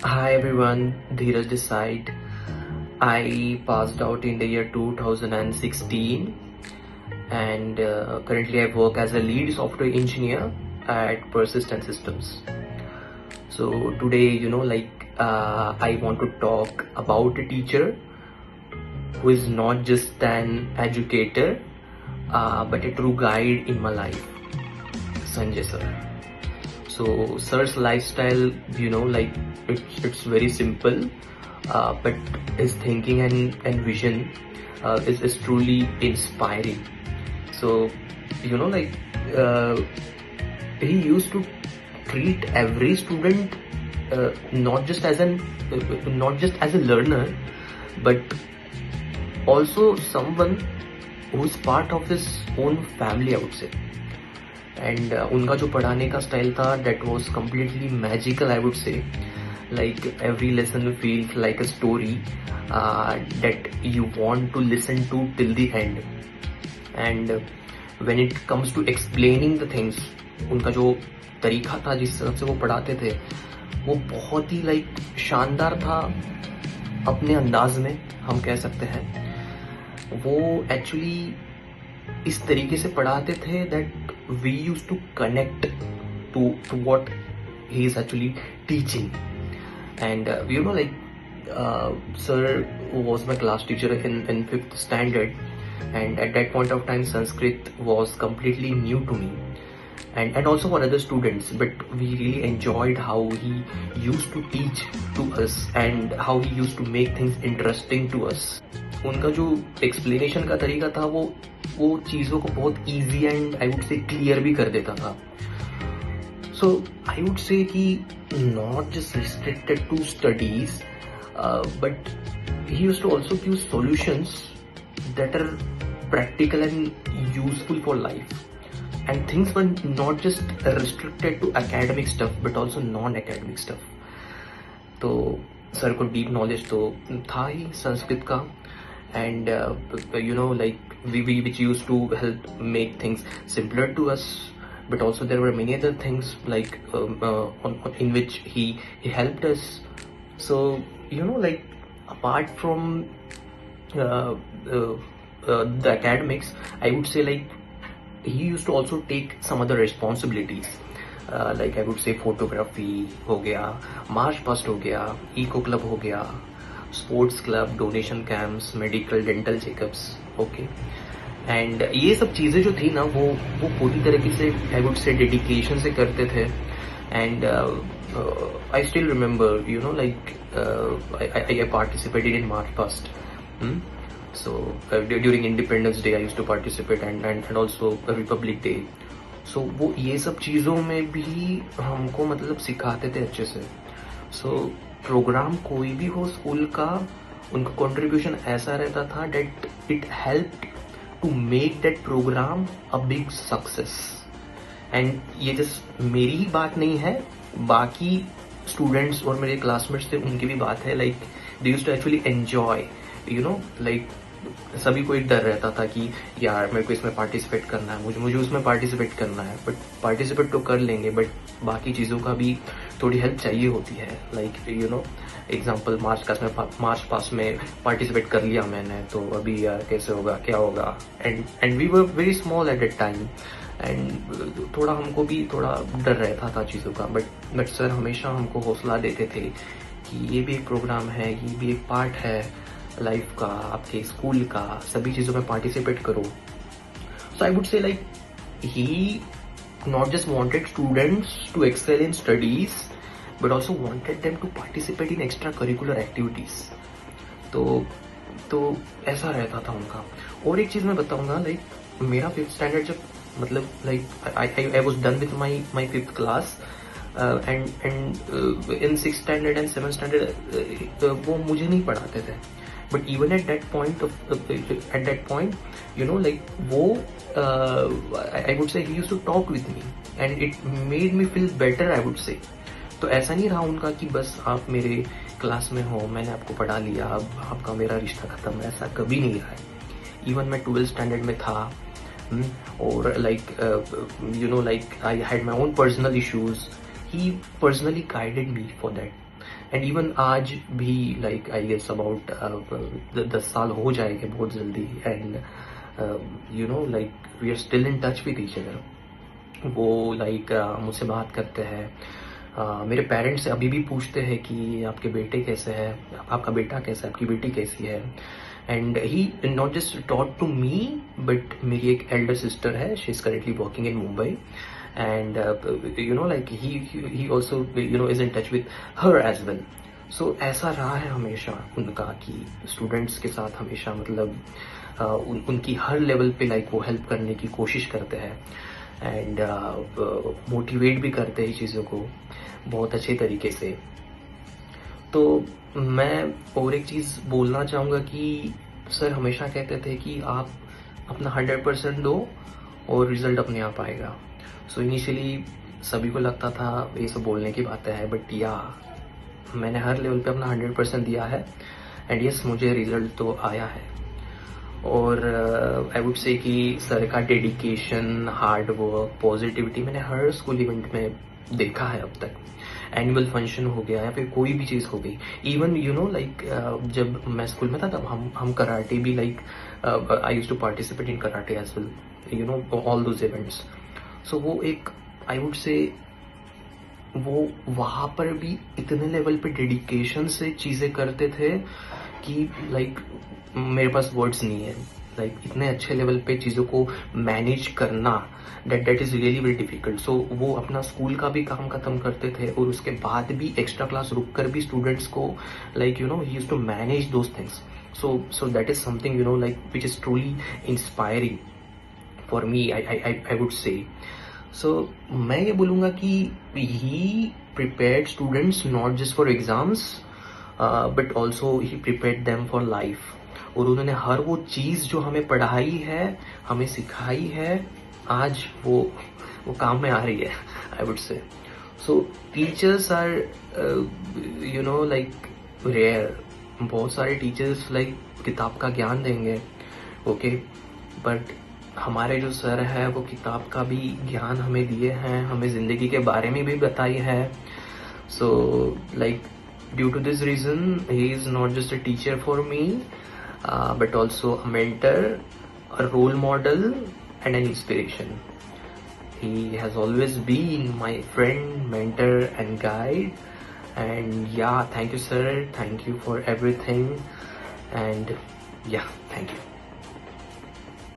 Hi everyone, Dheeraj this side. I passed out in the year 2016 and currently I work as a lead software engineer at Persistent Systems. So today, I want to talk about a teacher who is not just an educator but a true guide in my life, Sanjay sir. So sir's lifestyle, it's very simple, but his thinking and vision is truly inspiring. So, you know, like uh, he used to treat every student not just as a learner, but also someone who's part of his own family, I would say. And उनका जो पढ़ाने का style था that was completely magical I would say like every lesson feels like a story that you want to listen to till the end and when it comes to explaining the things उनका जो तरीका था जिस तरह से वो पढ़ाते थे वो बहुत ही लाइक शानदार था अपने अंदाज में हम कह सकते हैं वो एक्चुअली इस तरीके से पढ़ाते थे that we use to connect to what he is actually teaching and sir was my class teacher in fifth standard, and at that point of time Sanskrit was completely new to me and also for other students, but we really enjoyed how he used to teach to us and how he used to make things interesting to us. उनका जो explanation का तरीका था वो चीज़ों को बहुत easy and I would say clear भी कर देता था. सो आई वुड से कि not just restricted to studies but he used to also give solutions that are practical and useful for life, and things were not just restricted to academic stuff but also non-academic stuff. तो sir को deep knowledge तो था ही संस्कृत का and we which used to help make things simpler to us, but also there were many other things like in which he helped us. So apart from uh, uh, the academics, I would say like he used to also take some other responsibilities, like I would say photography हो गया, march past हो गया, eco club हो गया, sports club, donation camps, medical dental checkups. Okay, and ये सब चीज़ें जो थी ना वो पूरी तरीके से आई वुड से डेडिकेशन से करते थे. And I still remember I participated in march past. So during Independence Day I used to participate and also Republic Day. So वो ये सब चीज़ों में भी हमको मतलब सिखाते थे अच्छे से. So प्रोग्राम कोई भी हो स्कूल का, उनका कंट्रीब्यूशन ऐसा रहता था that it help to make that program a big success. And ये जस्ट मेरी ही बात नहीं है, बाकी स्टूडेंट्स और मेरे क्लासमेट्स थे उनकी भी बात है. Like they used to actually enjoy, like सभी को एक डर रहता था कि यार मेरे को इसमें पार्टिसिपेट करना है, मुझे उसमें पार्टिसिपेट करना है, बट पार्टिसिपेट तो कर लेंगे बट बाकी चीज़ों का भी थोड़ी हेल्प चाहिए होती है. लाइक एग्जांपल मार्च पास में पार्टिसिपेट कर लिया मैंने, तो अभी यार कैसे होगा, क्या होगा. And we were very small at that time and थोड़ा हमको भी थोड़ा डर रहता था चीज़ों का. बट सर हमेशा हमको हौसला देते थे कि ये भी एक प्रोग्राम है, ये भी एक पार्ट है लाइफ का, आपके स्कूल का, सभी चीज़ों में पार्टिसिपेट करो. So I would say like he not just wanted students to excel in studies but also wanted them to participate in extra curricular activities. तो ऐसा रहता था उनका. और एक चीज़ मैं बताऊंगा, लाइक मेरा फिफ्थ स्टैंडर्ड जब मतलब like I was done with my fifth class and in six standard and seven standard वो मुझे नहीं पढ़ाते थे. But even at that point वो I would say he used to talk with me and it made me feel better, I would say. तो ऐसा नहीं रहा उनका कि बस आप मेरे क्लास में हो, मैंने आपको पढ़ा लिया, अब आपका मेरा रिश्ता खत्म. ऐसा कभी नहीं रहा है. इवन मैं 12th स्टैंडर्ड में था और like I had my own personal issues. He personally guided me for that. And even आज भी लाइक आई गेस अबाउट 10 साल हो जाएंगे बहुत जल्दी, and you know like we are still in touch with each other. वो like मुझसे बात करते हैं, मेरे पेरेंट्स से अभी भी पूछते हैं कि आपके बेटे कैसे हैं, आपका बेटा कैसा है, आपकी बेटी कैसी है। And he not just taught to me but मेरी एक एल्डर सिस्टर है, she is currently working in Mumbai, and you know like he also you know is in touch with her as well. So ऐसा रहा है हमेशा उनका कि students के साथ हमेशा मतलब उनकी हर लेवल पे लाइक वो हेल्प करने की कोशिश करते हैं, एंड मोटिवेट भी करते हैं चीज़ों को बहुत अच्छे तरीके से। तो मैं और एक चीज़ बोलना चाहूँगा कि सर हमेशा कहते थे कि आप अपना 100% दो और रिजल्ट अपने आप आएगा। सो इनिशियली सभी को लगता था ये सब बोलने की बातें हैं, बट या मैंने हर लेवल पे अपना 100% दिया है, एंड यस मुझे रिजल्ट तो आया है। और आई वुड से कि सर का डेडिकेशन, हार्ड वर्क, पॉजिटिविटी मैंने हर स्कूल इवेंट में देखा है अब तक। एनुअल फंक्शन हो गया या फिर कोई भी चीज़ हो गई, इवन यू नो लाइक जब मैं स्कूल में था तब हम कराटे भी like I used to participate in karate as well, you know all those events. So वो एक आई वुड से वो वहाँ पर भी इतने लेवल पे डेडिकेशन से चीज़ें करते थे कि लाइक मेरे पास वर्ड्स नहीं है, लाइक इतने अच्छे लेवल पे चीज़ों को मैनेज करना that is really very difficult. So वो अपना स्कूल का भी काम खत्म करते थे और उसके बाद भी एक्स्ट्रा क्लास रुक कर भी स्टूडेंट्स को like you know he used to manage those things. So that is something you know like which is truly inspiring for me, I would say. So मैं ये बोलूँगा कि he prepared students not just for exams but also he prepared them for life. और उन्होंने हर वो चीज़ जो हमें पढ़ाई है, हमें सिखाई है, आज वो काम में आ रही है I would say. So teachers are you know like rare. बहुत सारे टीचर्स लाइक किताब का ज्ञान देंगे ओके, बट हमारे जो सर है वो किताब का भी ज्ञान हमें दिए हैं, हमें ज़िंदगी के बारे में भी बताई है। So like due to this reason he is not just a teacher for me but also a mentor, a role model and an inspiration. He has always been my friend, mentor and guide, and yeah, thank you sir, thank you for everything, and yeah, thank you.